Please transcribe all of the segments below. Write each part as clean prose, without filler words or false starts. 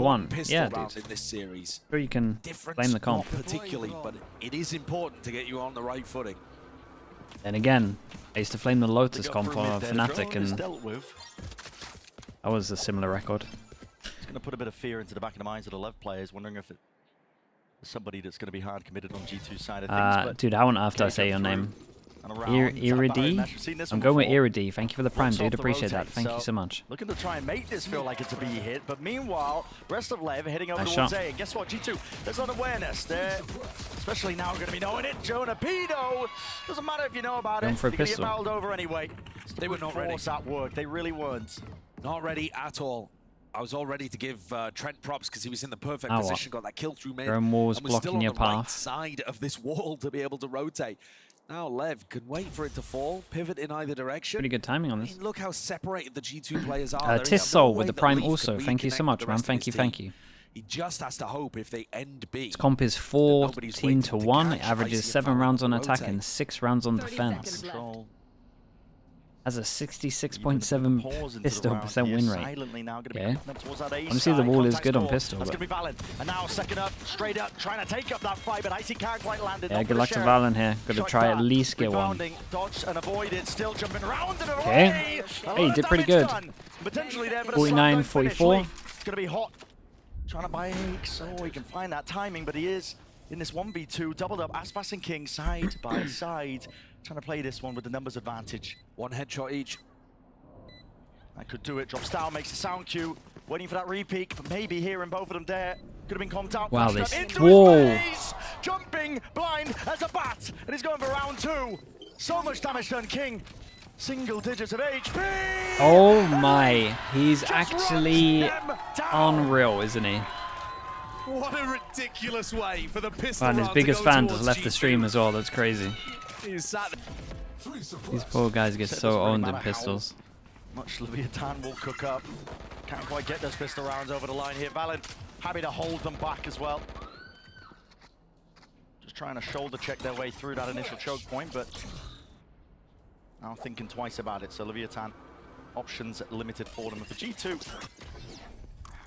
One. pistol Yeah, round dude. in this series. Sure, you can blame the comp. Not particularly, but it is important to get you on the right footing. And again, I used to flame the Lotus comp on Fnatic, and that was a similar record. It's going to put a bit of fear into the back of the minds of the LEV players, wondering if it's somebody that's going to be hard committed on G2's side of things. But Dude, I won't have to say your name. Iridee? I'm going with Iridee. Thank you for the prime, dude. Appreciate that. Thank you so much. Looking to try and make this feel like it's a B hit, but meanwhile, rest of LEV heading over Nice towards shot. A. And guess what, G2, there's an awareness there, especially now going to be knowing it. Jonah Pedo, doesn't matter if you know about Going it, for a you're going to get pistol. barreled over anyway. They were not ready. Force at work, they really weren't. Not ready at all. I was all ready to give Trent props because he was in the perfect Now position, got that kill through mid, Your own wall was and was still blocking on your the right path. side of this wall to be able to rotate. Now Lev can wait for it to fall, pivot in either direction. Pretty good timing on I this. mean, look how separated the G2 players are. There is Tis no Soul way with the that prime Leaf can also. Thank you so reconnect much, the man. rest of Thank his you, thank team. you. He just has to hope if they end B. This comp is nobody's 14 waiting to to 1. catch. It averages Icy 7 and rounds on rotate. attack and 6 rounds on 30 defense. seconds left. Has a 66.7 pistol percent win rate. Yeah. Honestly, the wall is good on pistol. That's But going to be Valen. And now second up, straight up, trying to take up that fight, but Icy can't quite land it. yeah, Not good for luck to Sheriff. Valen here. Got to Shot try at down. least get one. Rebounding, dodge and avoid it, still jumping around and away. Okay. A Hey, lot he of did pretty damage good. done. Potentially there, but 49, a 44. It's going to be hot. Trying to buy Aches, so he can find that timing, but he is in this 1v2, doubled up, Aspas and King side by side, trying to play this one with the numbers advantage. One headshot each. That could do it, drops down, makes the sound cue, waiting for that repeat, but maybe hearing both of them there. Could have been comped out. Wow, flashed this- up into whoa. his face, jumping blind as a bat, and he's going for round 2. So much damage done, King. Single digits of HP. Oh my. He's Just actually runs them down. unreal, isn't he? What a ridiculous way for the pistol Man, his round biggest to go fan just towards left the G2. stream as well. That's crazy. He's sat These poor guys get So it so doesn't really owned in matter how pistols. Much Leviathan will cook up. Can't quite get those pistol rounds over the line here. Valen happy to hold them back as well. Just trying to shoulder check their way through that initial choke point, but now thinking twice about it. So Leviathan options limited for them. And for G2,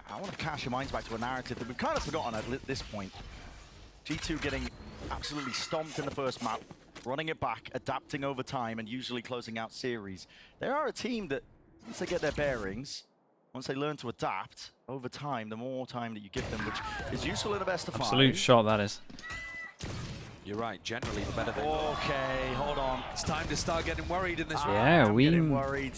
I want to cast your minds back to a narrative that we've kind of forgotten at this point. G2 getting absolutely stomped in the first map, running it back, adapting over time, and usually closing out series. They are a team that, once they get their bearings, once they learn to adapt, over time, the more time that you give them, which is useful in the best of Absolute five. shot, that is. You're right, generally the better they Okay, hold on. It's time to start getting worried in this round. Yeah, I'm we- getting worried.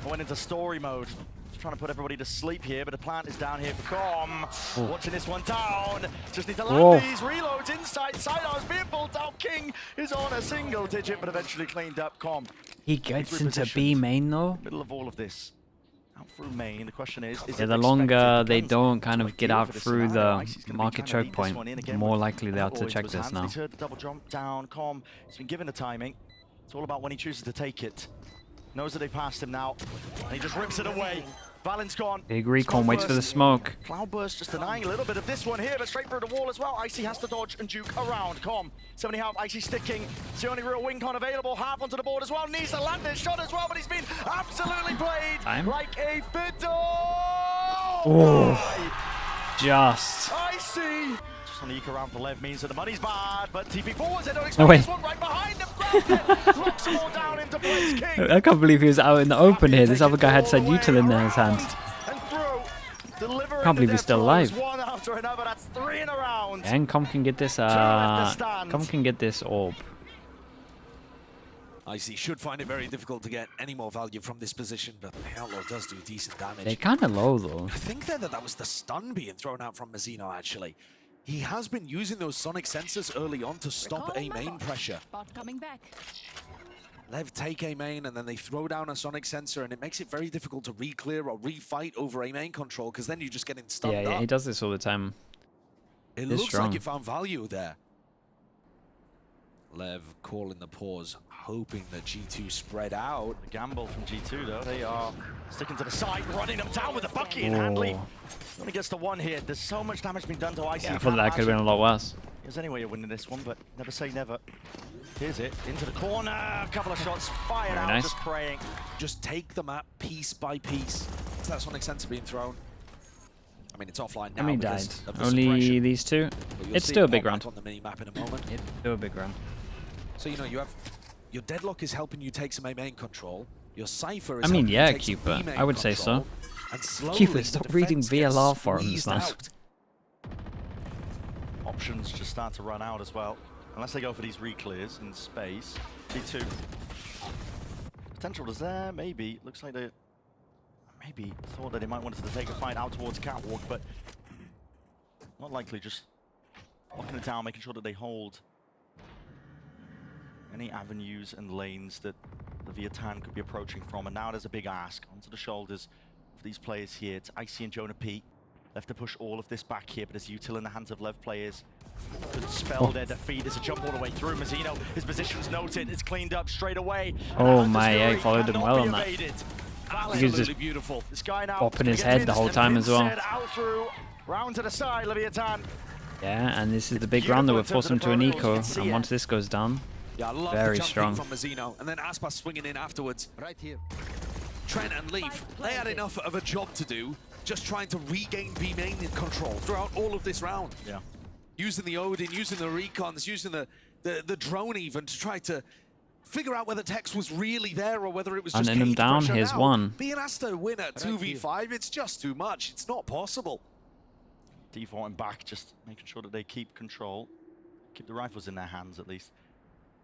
I went into story mode. Just trying to put everybody to sleep here, but the plant is down here for Com. Oh. Watching this one down. Just need to land Whoa. these reloads inside. Sidearms being pulled out. King is on a single digit, but eventually cleaned up. Com. He gets into repositioned. B main though. Middle of all of this. Out through main. The question is Yeah, it the longer expected? they Depends don't kind on of get feel out for this through scenario. the Icy's gonna be market trying to choke lead this point, one in the again more with likely they are Outlaw to into check his this hands. now. He's heard the double jump down. Com. He's been given the timing. It's all about when he chooses to take it. Knows that they passed him now, and he just rips it away. Valen's gone. Big recon, waits for the smoke. Cloudburst just denying a little bit of this one here, but straight through the wall as well. Icy has to dodge and juke around. Com, 70 health, Icy sticking. It's the only real wing con available. Half onto the board as well. Needs to land his shot as well, but he's been absolutely played Time. like a fiddle. Oh. Just. Icy. Just on the eke around for Lev means that the money's bad, but TP forwards, they don't No expect way. this one right behind him. Grabs it, locks them all down into place. King. I can't believe he was out in the open here. This other guy had said util in his hand. Can't believe he's still alive. One after another, that's 3 in a round. And Com can get this. Com can get this orb. Icy should find it very difficult to get any more value from this position, but the Outlaw does do decent damage. They're kind of low though. I think then that was the stun being thrown out from Mazzino, actually. He has been using those sonic sensors early on to stop A main pressure. Bot coming back. Lev take A main and then they throw down a sonic sensor and it makes it very difficult to re-clear or re-fight over A main control because then you're just getting stunned Yeah, up. he does this all the time. It He's looks strong. like it found value there. Lev calling the pause, hoping that G2 spread out. The gamble from G2 though, they are sticking to the side, running them down with a bucky in Handley. Only gets the one here. There's so much damage being done to Icy. Yeah, I thought that could have been a lot worse. There's any way you're winning this one, but never say never. Here's it, into the corner, a couple of shots fired out, nice. just praying. Just take the map piece by piece. It's that sonic sensor being thrown. I mean, it's offline now. How many died? because of the Only suppression. these two? But you'll It's see still it a big pop round. back on the mini-map in a moment. It's still a big round. So, you know, you have your deadlock is helping you take some A main control. Your Cypher is I mean, helping yeah, you take some Keeper. B main I would say control. so. And slowly Keeper, the stop reading defense gets VLR forums squeezed now. out. Options just start to run out as well. Unless they go for these re-clears in space. G2. Potential is there, maybe. Looks like they maybe thought that they might want us to take a fight out towards Catwalk, but not likely. Just locking it down, making sure that they hold any avenues and lanes that Leviathan could be approaching from. And now there's a big ask onto the shoulders of these players here. It's Icy and Jonah P. Left to push all of this back here, but there's Util in the hands of LEV players. Could spell their defeat. There's a jump all the way through. Mazzino, his position's noted. It's cleaned up straight away. Oh my, yeah, he followed him well on that. Absolutely just beautiful. This guy now bopping his head the whole time as well. Out through, round to the side, Leviathan. Yeah, and this is the big round that would force him to an eco. And once this goes down, Yeah, I love very the strong. from Mazzino, and then Aspas swinging in afterwards. Right here. Trent and Leaf, they had enough of a job to do, just trying to regain B main in control throughout all of this round. Yeah. Using the Odin, using the recons, using the drone even to try to figure out whether Tex was really there or whether it was just Hunting him cage down, pressure. here's Now, one. Being asked to win at 2v5, it's just too much. It's not possible. Defaulting back, just making sure that they keep control. Keep the rifles in their hands at least.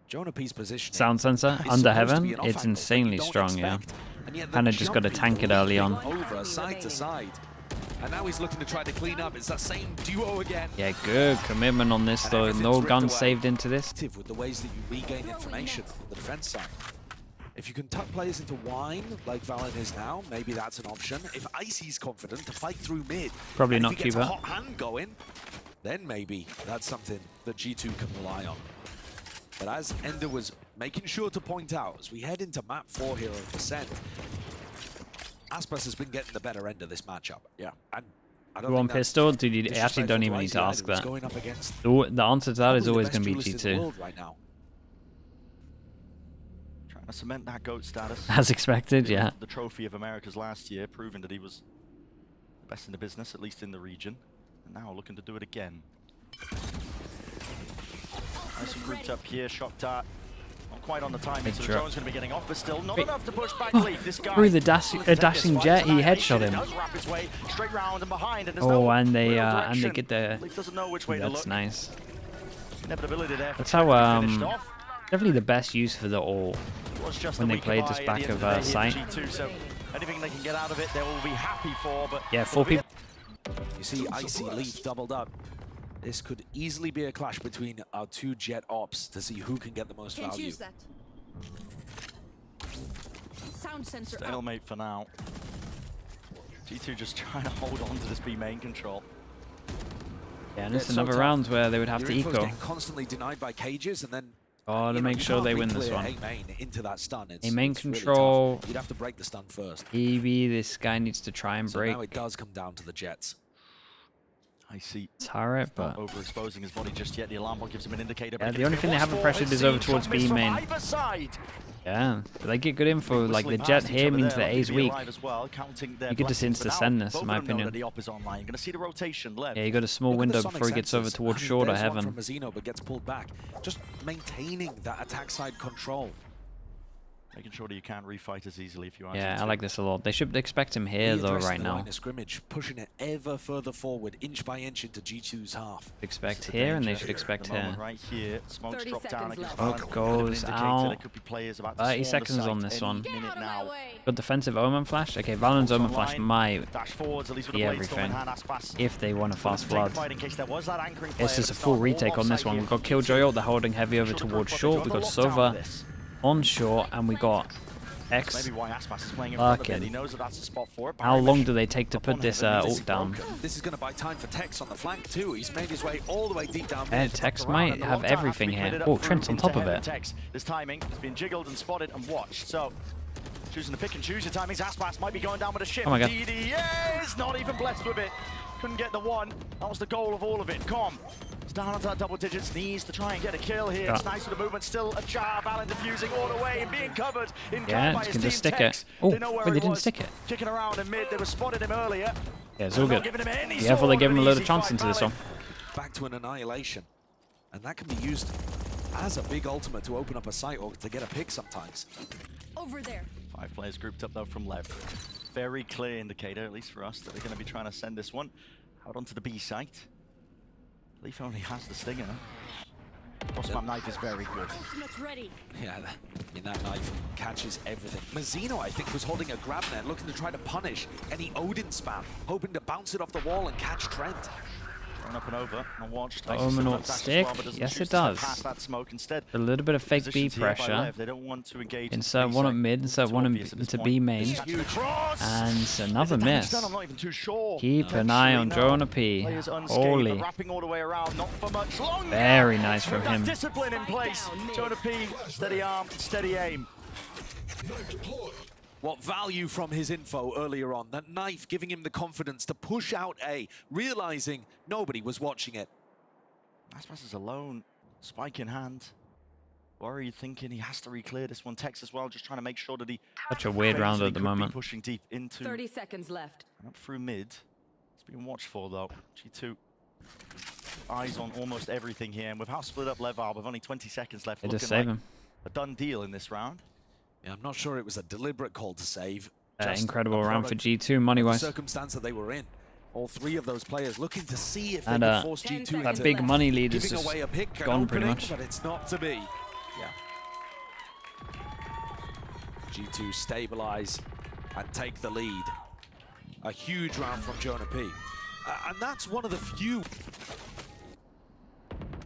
Jonah P's position. sound sensor under heaven, it's insanely strong, yeah. Kinda just gotta tank it early on. Over side to side. And now he's looking to try to clean up. It's that same duo again. Yeah, good commitment on this though. No guns saved into this. With the ways that you regain information on the defense side. If you can tuck players into wine, like Valorant is now, maybe that's an option. If Icy's confident to fight through mid, Probably and not if he gets a Cuba. hot hand going, then maybe that's something that G2 can rely on. But as Ender was making sure to point out, as we head into map 4 here of Ascent, Aspas has been getting the better end of this matchup. Yeah. And I don't One think that's pistol, dude, you actually don't disrespectful even to need to Icy ask either. He's that. going up against The answer to that is probably always the going to be best duelist in the G2. world right now. Trying to cement that GOAT status. As expected, yeah. The trophy of Americas last year, proving that he was the best in the business, at least in the region. And now looking to do it again. Nice and grouped up here, shot dart. Not quite on the timing, so the drone's going to be getting off, but still not enough to push back Leaf. This guy Through the dashing jet, he headshot him. does wrap his way straight round and behind, and there's Oh, no and they real get the. Leaf doesn't know which way to That's look. nice. Inevitability there. That's how definitely the best use for the ult when they played this back of site. G2, so anything they can get out of it, they will be happy for. But Yeah, 4 people. You see Icy Leaf doubled up. This could easily be a clash between our two jet ops to see who can get the most value. Use that. Sound sensor up. Stalemate for now. G2 just trying to hold on to this B main control. Yeah, and it's another round where they would have to Your info's eco. getting constantly denied by cages, and then Oh, to you know, make you sure can't they win this re-clear one. A main into that stun. It's, A main it's really control. tough. You'd have to break the stun first. Maybe this guy needs to try and So break now it does come down to the jets. I see. turret, but Overexposing his body just yet. The alarm bot gives him an indicator. yeah, but the only thing they haven't pressured is over towards B main. Yeah, but they get good info. Like the jet here means that A's weak. You get this insta-send this, in my opinion. Yeah, you got a small Look at the window sonic before he gets over sensors. towards I mean, short or there's one heaven. from Mazzino, but gets pulled back. Just maintaining that attack side control. Making sure that you can't refight as easily if you are. Yeah, I like this a lot. They should expect him here though Readdressing right the now. line of scrimmage, pushing it ever further forward, inch by inch into G2's half. Expect here, and they should expect here. Right here, smokes 30 drop down seconds against left. Valorant. Smoke goes There out. could be players about to 30 swarm the seconds on site this any one. Get minute out of now. my way. Got defensive Omen flash. Okay, Valorant's Omen flash might Dash forwards, at least with be the blade storm in everything hand. Aspas if they want a fast flood. in case there was that anchoring It's player, just a but full not all retake on this offside one. here We've got from Killjoy G2. ult, they're holding heavy over Sure, the towards Croc short. Project We've got on the lockdown Sova with this. on short, and we got X. Maybe why Aspas is playing in front of it. Fucking. He knows that that's a spot for it. How Barry long Mitch do they take to up on put this him, and this ult is down? broken. This is going to buy time for Tex on the flank too. He's made his way all the way deep down. Yeah, mid. Tex Around, might and the have lockdown has to everything be here. cleared up Oh, through Trent's on into top of heaven. it. Tex, this timing has been jiggled and spotted and watched. So, choosing to pick and choose your timings. Aspas might be going down with a ship. Oh my God. DD is not even blessed with it. Couldn't get the one. That was the goal of all of it. Come on. It's down onto that double digits, needs to try and get a kill here. It's nice with the movement, still a jar. Valorant diffusing all the way and being covered in Yeah, by just his can team just stick Tex. it. Oh, They know where they he didn't was. stick it. Kicking around in mid, they were spotted him earlier. Yeah, it's all They're not good. giving him any Careful, they sort give him a of load of easy chance fight, into this Valorant. one. Back to an annihilation. And that can be used as a big ultimate to open up a site or to get a pick sometimes. Over there. 5 players grouped up though from LEV. Very clear indicator, at least for us, that they're going to be trying to send this one out onto the B site. Leaf only has the stinger. Crossmap knife is very good. Ultimate's ready. Yeah, I mean, that knife catches everything. Mazzino, I think, was holding a grab net, looking to try to punish any Odin spam, hoping to bounce it off the wall and catch Trent. Thrown up and over, and watched. Omen stick? Yes, it does. Past that smoke instead. A little bit of fake B Positions here by pressure. LEV, they don't want to engage Insert one at mid, insert one into B main. And another miss. I'm not even too sure. Keep an eye on Jonah P. Holy. Wrapping all the way around, not for much longer. Very nice from With that him. discipline in place. Jonah P, steady arm, steady aim. What value from his info earlier on. That knife giving him the confidence to push out A, realizing nobody was watching it. Aspas is alone, spike in hand. Worried, thinking he has to re-clear this one. Tex as well, just trying to make sure that he... Such a weird round at the moment. Pushing deep into... 30 seconds left. And up through mid. It's being watched for though. G2 eyes on almost everything here. And with how split up LEV are, with only 20 seconds left, They just looking save like him. a done deal in this round. Yeah, I'm not sure it was a deliberate call to save. Incredible round for G2 money-wise. The circumstance that they were in. All 3 of those players looking to see if And they could force G2 that into big money lead is giving just away a pick, gone an pretty opening, much. but it's not to be. Yeah. G2 stabilize and take the lead. A huge round from Jonah P. And that's one of the few.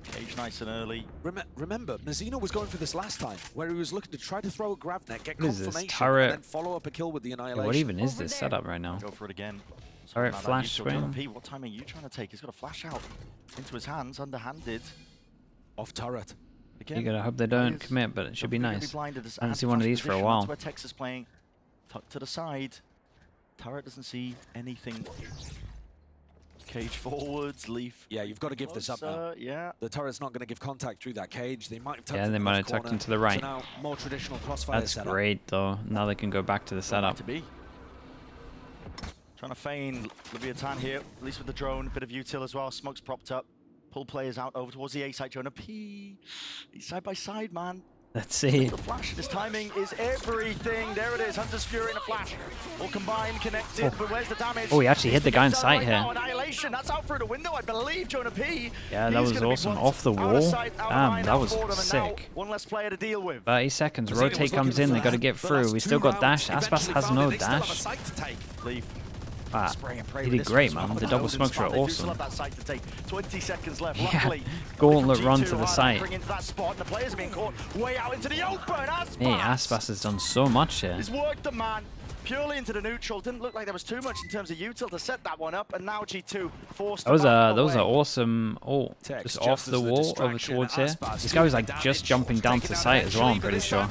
Cage nice and early. Remember, Mazzino was going for this last time, where he was looking to try to throw a grab net, get What is this, confirmation, turret? and then follow up a kill with the annihilation. What even is this setup right now? Go for it again. Alright, Something like that. flash You saw Jonah swing. P, what time are you trying to take? He's got a flash out into his hands, underhanded. Off turret. Again. You gotta hope they don't commit, but it should be nice. I haven't seen one of these for a while. That's where Tex is playing. Tucked to the side. Turret doesn't see anything. Cage forwards, Leaf. Yeah, you've got to give this up now. Yeah. The turret's not going to give contact through that cage. They might have tucked Yeah, in they the might left have tucked corner. into the right. So now, more traditional crossfire That's setup. great though. Now they can go back to the setup. To be. Trying to feign Leviathan here, at least with the drone. A bit of util as well. Smoke's propped up. Pull players out over towards the A side. Jonah P. He's side by side, man. Let's see. The flash, his timing is everything. There it is, Hunter's Fury and a flash. All combined, connected, but where's the damage? Oh, he actually hit the guy in sight Right here. now, Annihilation, that's out through the window, I believe, Jonah P. Yeah, that He's was gonna be awesome. blocked Off the out of wall. sight, out of Damn, line, that out was forward, and sick. now one less player to deal with. 30 seconds. Mazzino was Rotate looking comes in. for They got to that. get The through. last We 2 still got dash. rounds Aspas eventually has found no it. They still have a dash. site to take. Leaf. Ah, Spray and pray he with did this great, one. man. The That double Odin smokes were spot, they do awesome. still have that site to take. 20 seconds left. Yeah. Luckily, Gauntlet G2 run to the hard site. bring into that spot, and the players are being caught way out into the open. Aspas. Hey, Aspas has done so much here. He's worked the man purely into the neutral. Didn't look like there was too much in terms of util to set that one up, and now G2 forced. That was a an awesome. Oh, Tex, just off the wall over towards here. This guy was like just jumping down to site as well. I'm pretty sure.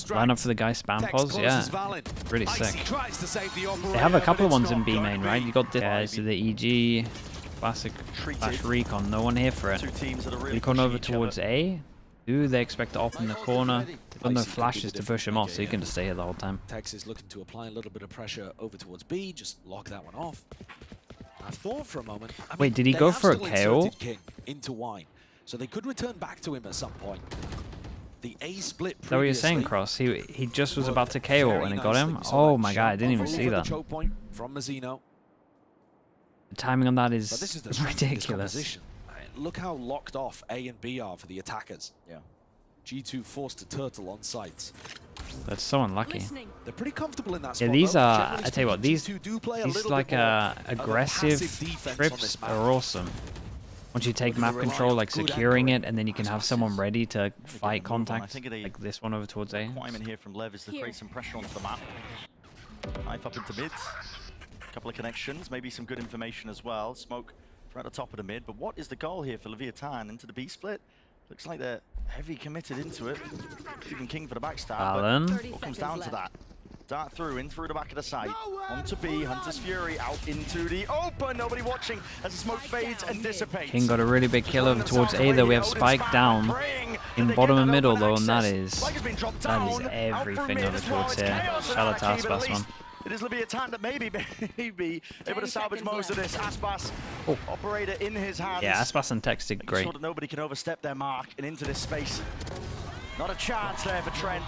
Line up for the guy spam pause. Yeah, really sick. They have a couple of ones in B main, right? You got this. So the EG, classic flash recon. No one here for it. Two teams that are really Recon over pushing each towards other. A. Do they expect to open the corner? They've got no flashes to push him off, so you can just stay here the whole time. Tex is looking to apply a little bit of pressure over towards B, just lock that one off. I thought for a moment. I mean, Wait, did he they go have for a still KO? inserted King into Wine, so they could return back to him at some point. The A split. Is that what you're saying, Cross? He just was about to KO and it got him? Oh my god, I didn't even see that. Choke point from Mazzino. The timing on that But this is is the strength of this ridiculous. composition. Look how locked off A and B are for the attackers. Yeah. G2 forced to turtle on sites. That's so unlucky. Listening. They're pretty comfortable in that Yeah, spot. these though. are, Generally I tell you what, speaking, G2 do play a these little like bit more of a aggressive passive defense on trips this map. are awesome. Once you take map control, like securing it, and then you can have someone ready to fight contact, like this one over towards A. Requirement here from LEV is to create some pressure onto the map. Knife up into mid. Couple of connections, maybe some good information as well. Smoke right at the top of the mid, but what is the goal here for Leviathan? Into the B split? Looks like they're heavy committed into it. Even King for the backstab, Alan. but what comes down to that? Dart through, in through the back of the site. Onto B, Hunter's Fury, out into the open. Nobody watching as the smoke fades and dissipates. King got a really big kill over towards A though. We have Spike down in bottom and middle though, and that is everything over towards here. Shout out to Aspas, man. It is Leviathan that maybe able to salvage most of this. Aspas, operator in his hands. Yeah, Aspas and Tex did great. Sure that nobody can overstep their mark and into this space. Not a chance there for Trent.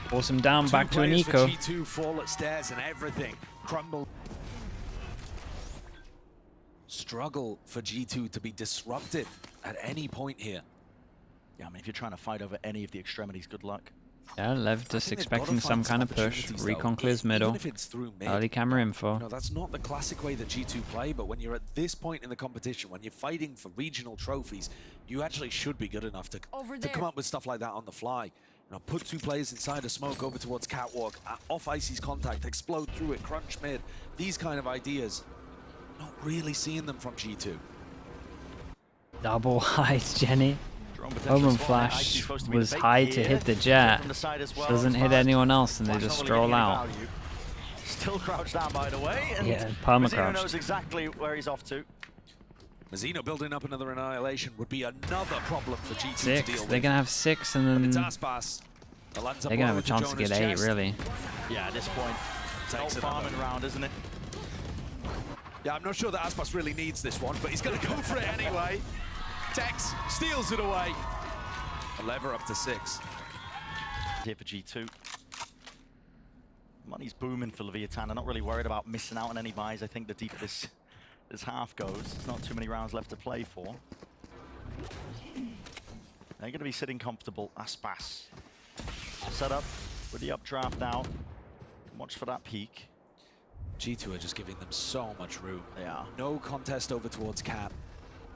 Force him down, back to an eco. G2 fall at stairs and everything crumble. Struggle for G2 to be disrupted at any point here. Yeah, I mean, if you're trying to fight over any of the extremities, good luck. Yeah, Lev just expecting some kind of push. Recon clears middle. Early camera info. No, that's not the classic way that G2 play, but when you're at this point in the competition, when you're fighting for regional trophies, you actually should be good enough to come up with stuff like that on the fly. You know, put 2 players inside a smoke over towards Catwalk, off Icy's contact, explode through it, crunch mid. These kind of ideas, not really seeing them from G2. Double highs, Jenny. Omen Flash was high to hit the jet. Doesn't hit anyone else, and they just stroll out. Still crouched down, by the way. And yeah, perma crouch. knows exactly where he's off to. Mazzino building up another annihilation would be another problem for G2 to deal with. They're gonna have 6, and then they're gonna have a chance to get 8, really. Yeah, at this point, it's an old farming round, isn't it? Yeah, I'm not sure that Aspas really needs this one, but he's gonna go for it anyway. Tex steals it away. A lever up to 6. Here for G2. Money's booming for Leviathan. They're not really worried about missing out on any buys. I think the deeper this half goes, there's not too many rounds left to play for. They're going to be sitting comfortable. Aspas set up with the updraft now. Watch for that peak. G2 are just giving them so much room. They are. No contest over towards Cap.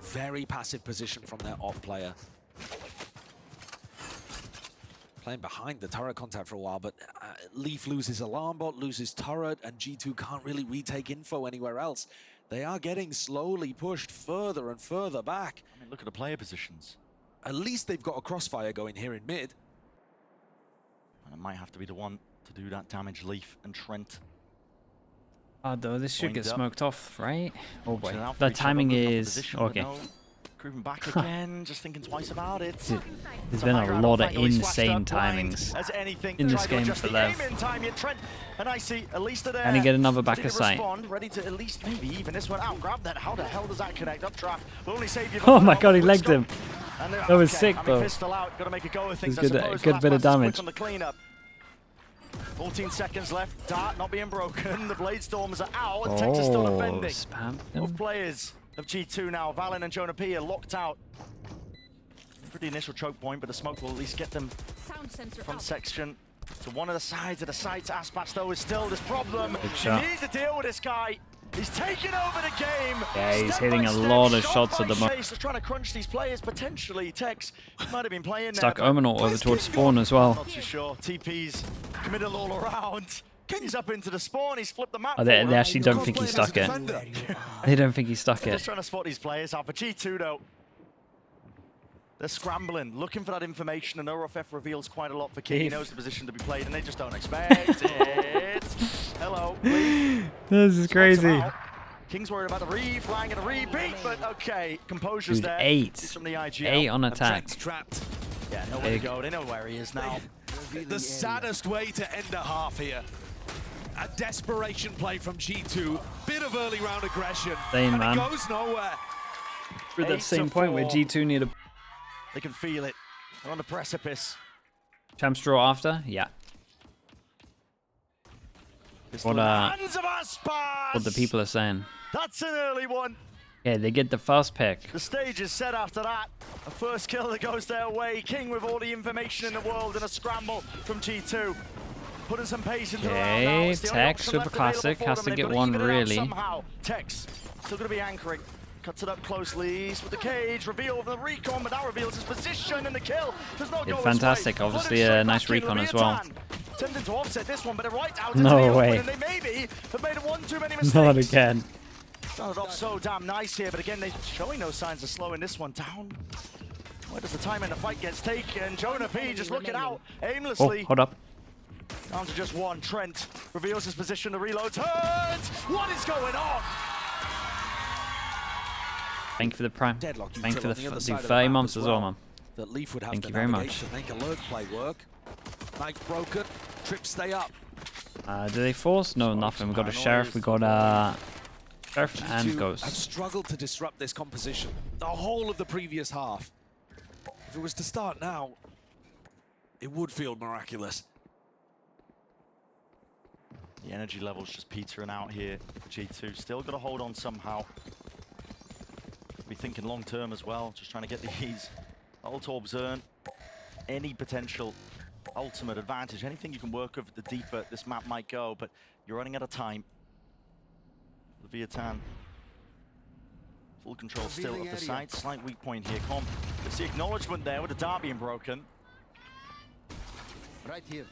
Very passive position from their off player. Playing behind the turret contact for a while, but Leaf loses alarm bot, loses turret, and G2 can't really retake info anywhere else. They are getting slowly pushed further and further back. I mean, look at the player positions. At least they've got a crossfire going here in mid. And it might have to be the one to do that damage. Leaf and Trent. Though this should get smoked off, right? Oh boy, So the timing is okay. No, grooving back again, just thinking twice about it. There's been a lot of insane timings in this game for Lev. Can he get another back of sight? Ready to at least maybe even this one out. Grab that. How the hell does that connect? Updraft will only save you. Oh my god, he legged him. That was sick though. Pistol out. Got to make a go of things. Good bit of damage. On the cleanup. 14 seconds left. Dart not being broken. The Blade Storms are out. And Tex is still defending. Spam Both players of G2 now. Valen and Jonah P are locked out. Pretty initial choke point, but the smoke will at least get them front section to one of the sides of the site. Aspas though is still this problem. You need to deal with this guy. He's taking over the game. Yeah, he's hitting a lot of shots at the moment. He's trying to crunch these players. Potentially, Tex might have been playing Stuck there. Omenor over towards spawn as well. Not too sure. TP's committed all around. He's up into the spawn. He's flipped the map. Oh, they actually don't think he stuck it. They don't think he stuck it. Just trying to spot these players out. For G2 though, they're scrambling, looking for that information, and ORFF reveals quite a lot for King. He knows the position to be played, and they just don't expect it. Hello, Lee. This is crazy. King's worried about the re-flying and a repeat, but okay, composure's there. 8. From the IGL. 8 on attack. Trapped. Yeah, nowhere to go. They know where he is now. The saddest way to end a half here. A desperation play from G2. Bit of early round aggression. Same, and man. it goes nowhere. We're at that same point where G2 need a They can feel it. They're on the precipice. champs draw after. Yeah. What the people are saying. That's an early one. Yeah, they get the first pick. The stage is set after that. A first kill that goes their way. King with all the information in the world and a scramble from G2. Putting some pace into the round now. It's the only Tex option with a left classic. available Has for to them. get They've one, got to even it out really. somehow. Tex still going to be anchoring. Cuts it up closely. He's with the cage. Reveal of the recon, but that reveals his position and the kill. Does not go fantastic. Obviously a nice recon as well. Attempting to offset this one, but they're right out No into the way. open, and they maybe have made one too many mistakes. Not again. Started off so damn nice here, but again, they're showing no signs of slowing this one down. Where does the time in the fight gets taken? Jonah P just looking out Oh, aimlessly. hold up. Down to just one. Trent reveals his position to reload. Turns! What is going on? Thank you for the prime. Deadlock Thank you for the util on other 30 side of the map months as well, man. That Leaf would have Thank the you very much. navigation, make a lurk play work. Knife broken, trip stay up. Do they force? No, nothing. We got a sheriff. We got sheriff and G2 ghost. have struggled to disrupt this composition the whole of the previous half. If it was to start now, it would feel miraculous. The energy level's just petering out here for G2. Still got to hold on somehow. Be thinking long term as well, just trying to get these ult orbs earned. Any potential ultimate advantage, anything you can work with, the deeper this map might go, but you're running out of time. Leviathan, full control still of the site. Slight weak point here. It's the acknowledgement there with the dart being broken. Right here.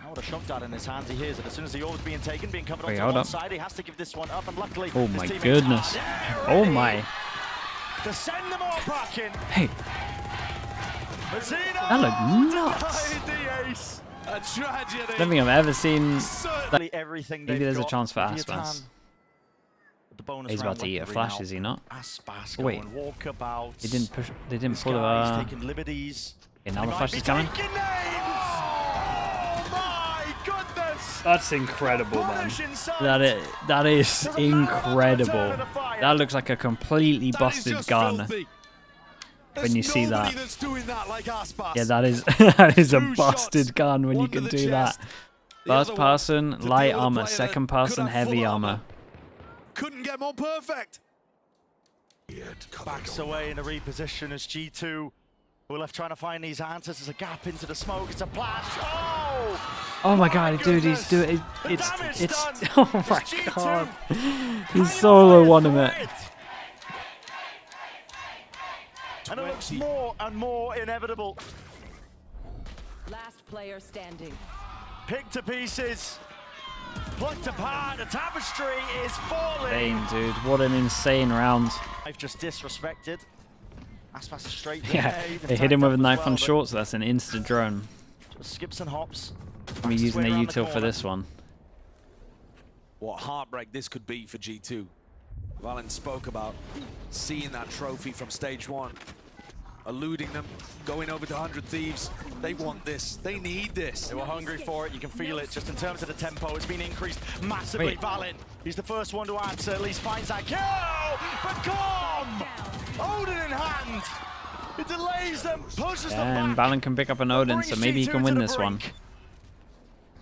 Now with a shock dart in his hands, he hears it. As soon as the orb's being taken, being covered Wait, onto hold one up. side, he has to give this one up, and luckily, Oh his my teammates goodness. are Oh ready my. to send them all back in. Hey, Mazzino that looked nuts. denied the ace. A tragedy. I don't think I've ever seen. Certainly everything Maybe they've there's a got. chance for Leviathan Aspas. with the bonus He's round about to eat a weaponry flash, now. is he not? Aspas Oh, wait. going walkabouts. They didn't push. They didn't This pull guy's the. taking liberties. Okay, now He the might flash be is coming. taking names. Oh my goodness! That's incredible, man. Punish inside. That is Doesn't matter what the incredible. turn of the fire. That looks like a completely busted gun. When you see that. That's doing that like Aspas. Yeah, that is that is a Two busted shots, gun when you one to can the do that. chest, the First other one person, to light deal with a armor. player Second that could person, have heavy full armor. Couldn't get more perfect. Backs away in a reposition as G2 who are left trying to find these answers. There's a gap into the smoke. It's a blast. Oh! Oh my god, dude, he's doing it. The damage It's done. oh my It's G2 god. hanging He's solo on one for of it. And it looks more and more inevitable. Last player standing. Picked to pieces. Plucked apart. The tapestry is falling. Insane, dude. What an insane round. I've just disrespected. Aspas is straight Yeah, grenade. they hit him with a knife on short. shorts. That's an insta drone. Just skips and hops. We're Backs his using way the around the util for corner. this one. What heartbreak this could be for G2. Valen spoke about seeing that trophy from stage 1, eluding them, going over to 100 Thieves. They want this. They need this. They were hungry for it. You can feel it just in terms of the tempo. It's been increased massively. Wait. Valen, he's the first one to answer. At least finds that kill. But come! Odin in hand. It delays them, pushes them And back. Valen can pick up an Odin, so maybe he Brings can G2 win to the this one. brink.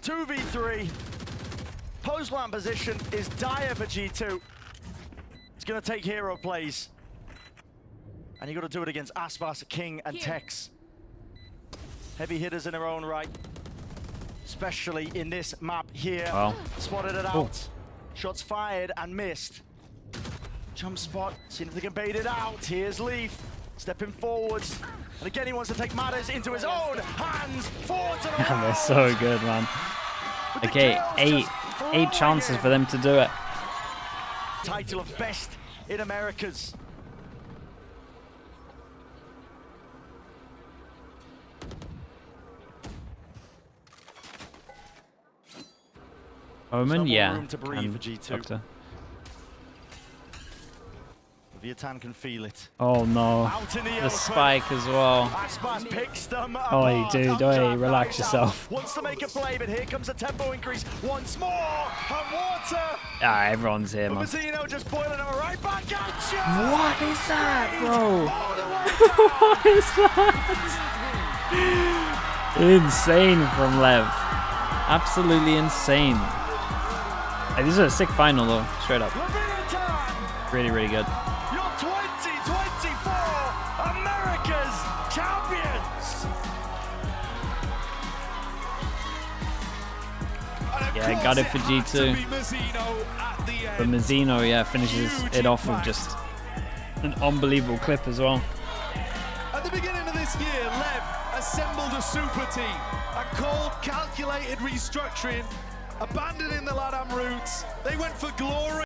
2v3. Post-land position is dire for G2. It's going to take hero plays. And you got to do it against Aspas, King, and Here. Tex. Heavy hitters in their own right. Especially in this map here. Well. Spotted it out. Shots fired and missed. Jump spot, seeing if they can bait it out. Here's Leaf, stepping forwards. And again, he wants to take matters into his own hands. Forwards and around. They're so good, man. With the Okay, kills just eight chances flying. for them to do it. Title of best in Americas. Omen, more yeah. room to breathe and for G2. Doctor. Leviathan can feel it. Oh no. Out in the The open. spike as well. Aspas picks them Oi, apart. dude, Up oi, top, relax nice yourself. out. Wants to make a play, but here comes a tempo increase once more. And water. Ah, everyone's here, man. Mazzino just boiling him right back at you. What is that, bro? All the way What is that? Insane from Lev. Absolutely insane. Hey, this is a sick final though, straight up. Leviathan, Really, really good. you're 2024 America's champions. Yeah, got it for G2. But Mazzino, yeah, finishes it off with just an unbelievable clip as well. At the beginning of this year, Lev assembled a super team, a cold, calculated restructuring, abandoning the LATAM roots. They went for glory.